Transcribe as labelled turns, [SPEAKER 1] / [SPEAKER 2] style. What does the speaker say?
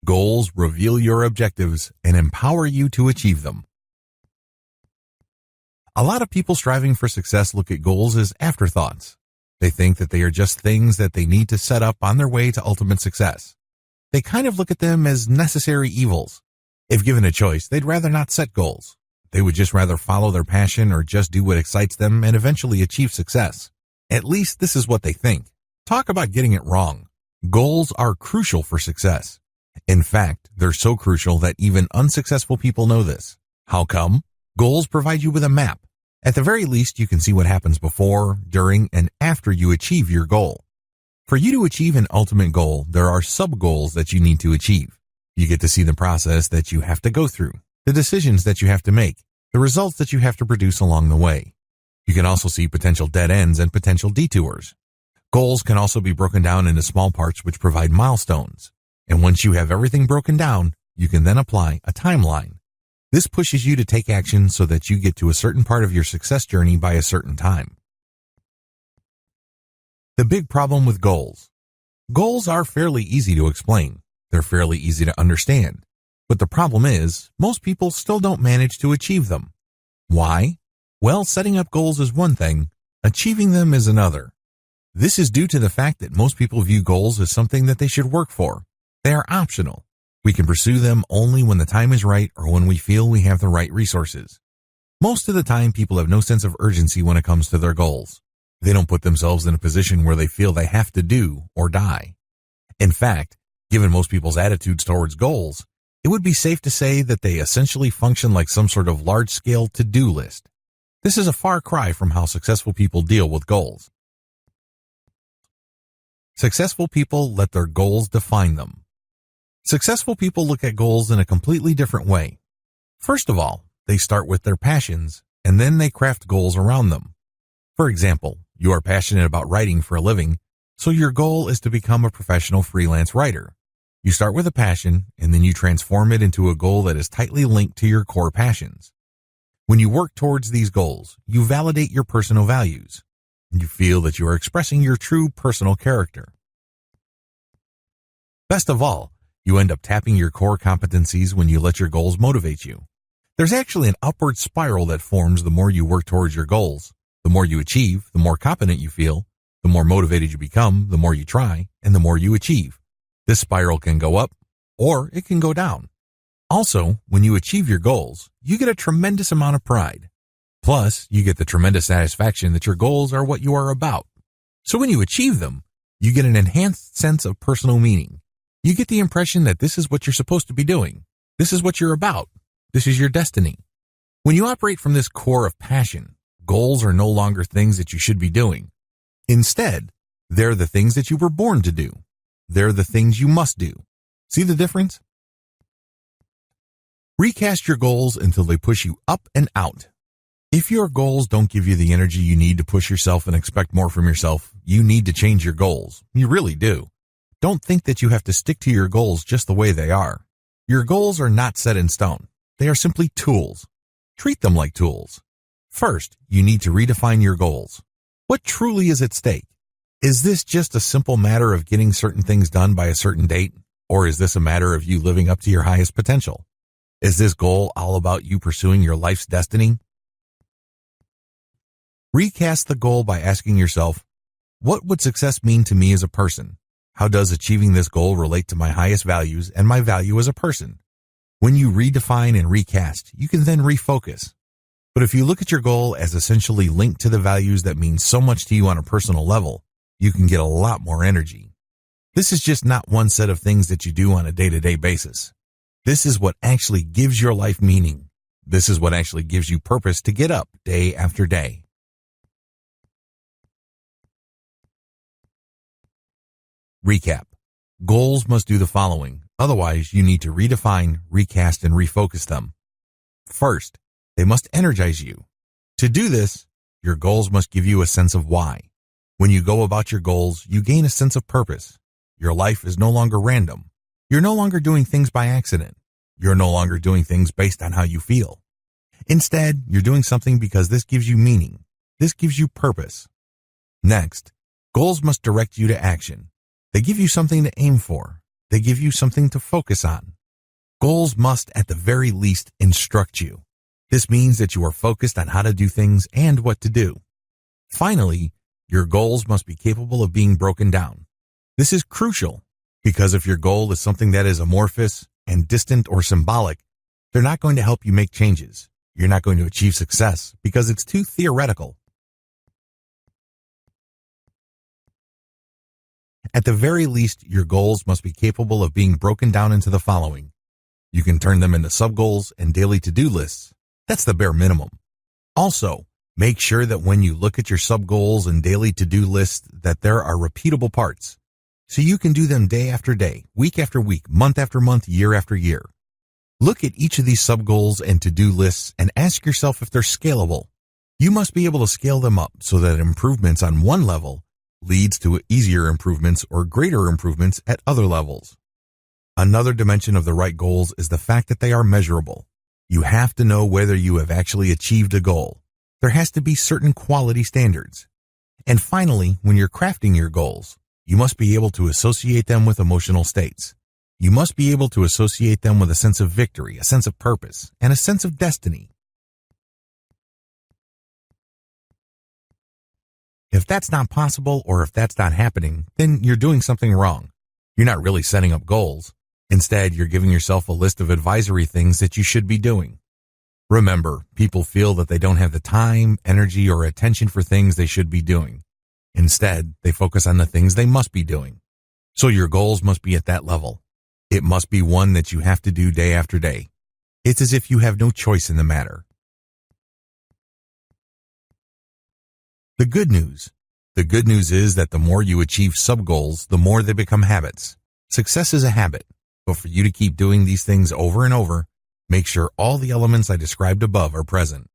[SPEAKER 1] Goals reveal your objectives and empower you to achieve them. A lot of people striving for success look at goals as afterthoughts. They think that they are just things that they need to set up on their way to ultimate success. They kind of look at them as necessary evils. If given a choice, they'd rather not set goals. They would just rather follow their passion or just do what excites them and eventually achieve success. At least this is what they think. Talk about getting it wrong. Goals are crucial for success. In fact, they're so crucial that even unsuccessful people know this. How come? Goals provide you with a map. At the very least, you can see what happens before, during, and after you achieve your goal. For you to achieve an ultimate goal, there are sub-goals that you need to achieve. You get to see the process that you have to go through, the decisions that you have to make, the results that you have to produce along the way. You can also see potential dead ends and potential detours. Goals can also be broken down into small parts which provide milestones. And once you have everything broken down, you can then apply a timeline. This pushes you to take action so that you get to a certain part of your success journey by a certain time. The big problem with goals. Goals are fairly easy to explain. They're fairly easy to understand. But the problem is, most people still don't manage to achieve them. Why? Well, setting up goals is one thing, achieving them is another. This is due to the fact that most people view goals as something that they should work for. They are optional. We can pursue them only when the time is right or when we feel we have the right resources. Most of the time, people have no sense of urgency when it comes to their goals. They don't put themselves in a position where they feel they have to do or die. In fact, given most people's attitudes towards goals, it would be safe to say that they essentially function like some sort of large-scale to-do list. This is a far cry from how successful people deal with goals. Successful people let their goals define them. Successful people look at goals in a completely different way. First of all, they start with their passions, and then they craft goals around them. For example, you are passionate about writing for a living, so your goal is to become a professional freelance writer. You start with a passion, and then you transform it into a goal that is tightly linked to your core passions. When you work towards these goals, you validate your personal values. You feel that you are expressing your true personal character. Best of all, you end up tapping your core competencies when you let your goals motivate you. There's actually an upward spiral that forms the more you work towards your goals. The more you achieve, the more competent you feel, the more motivated you become, the more you try, and the more you achieve. This spiral can go up, or it can go down. Also, when you achieve your goals, you get a tremendous amount of pride. Plus, you get the tremendous satisfaction that your goals are what you are about. So when you achieve them, you get an enhanced sense of personal meaning. You get the impression that this is what you're supposed to be doing. This is what you're about. This is your destiny. When you operate from this core of passion, goals are no longer things that you should be doing. Instead, they're the things that you were born to do. They're the things you must do. See the difference? Recast your goals until they push you up and out. If your goals don't give you the energy you need to push yourself and expect more from yourself, you need to change your goals. You really do. Don't think that you have to stick to your goals just the way they are. Your goals are not set in stone. They are simply tools. Treat them like tools. First, you need to redefine your goals. What truly is at stake? Is this just a simple matter of getting certain things done by a certain date? Or is this a matter of you living up to your highest potential? Is this goal all about you pursuing your life's destiny? Recast the goal by asking yourself, what would success mean to me as a person? How does achieving this goal relate to my highest values and my value as a person? When you redefine and recast, you can then refocus. But if you look at your goal as essentially linked to the values that mean so much to you on a personal level, you can get a lot more energy. This is just not one set of things that you do on a day-to-day basis. This is what actually gives your life meaning. This is what actually gives you purpose to get up day after day. Recap. Goals must do the following. Otherwise, you need to redefine, recast, and refocus them. First, they must energize you. To do this, your goals must give you a sense of why. When you go about your goals, you gain a sense of purpose. Your life is no longer random. You're no longer doing things by accident. You're no longer doing things based on how you feel. Instead, you're doing something because this gives you meaning. This gives you purpose. Next, goals must direct you to action. They give you something to aim for. They give you something to focus on. Goals must, at the very least, instruct you. This means that you are focused on how to do things and what to do. Finally, your goals must be capable of being broken down. This is crucial because if your goal is something that is amorphous and distant or symbolic, they're not going to help you make changes. You're not going to achieve success because it's too theoretical. At the very least, your goals must be capable of being broken down into the following. You can turn them into sub-goals and daily to-do lists. That's the bare minimum. Also, make sure that when you look at your sub-goals and daily to-do lists that there are repeatable parts, so you can do them day after day, week after week, month after month, year after year. Look at each of these sub-goals and to-do lists and ask yourself if they're scalable. You must be able to scale them up so that improvements on one level leads to easier improvements or greater improvements at other levels. Another dimension of the right goals is the fact that they are measurable. You have to know whether you have actually achieved a goal. There has to be certain quality standards. And finally, when you're crafting your goals, you must be able to associate them with emotional states. You must be able to associate them with a sense of victory, a sense of purpose, and a sense of destiny. If that's not possible or if that's not happening, then you're doing something wrong. You're not really setting up goals. Instead, you're giving yourself a list of advisory things that you should be doing. Remember, people feel that they don't have the time, energy, or attention for things they should be doing. Instead, they focus on the things they must be doing. So your goals must be at that level. It must be one that you have to do day after day. It's as if you have no choice in the matter. The good news is that the more you achieve sub-goals, the more they become habits. Success is a habit, but for you to keep doing these things over and over, make sure all the elements I described above are present.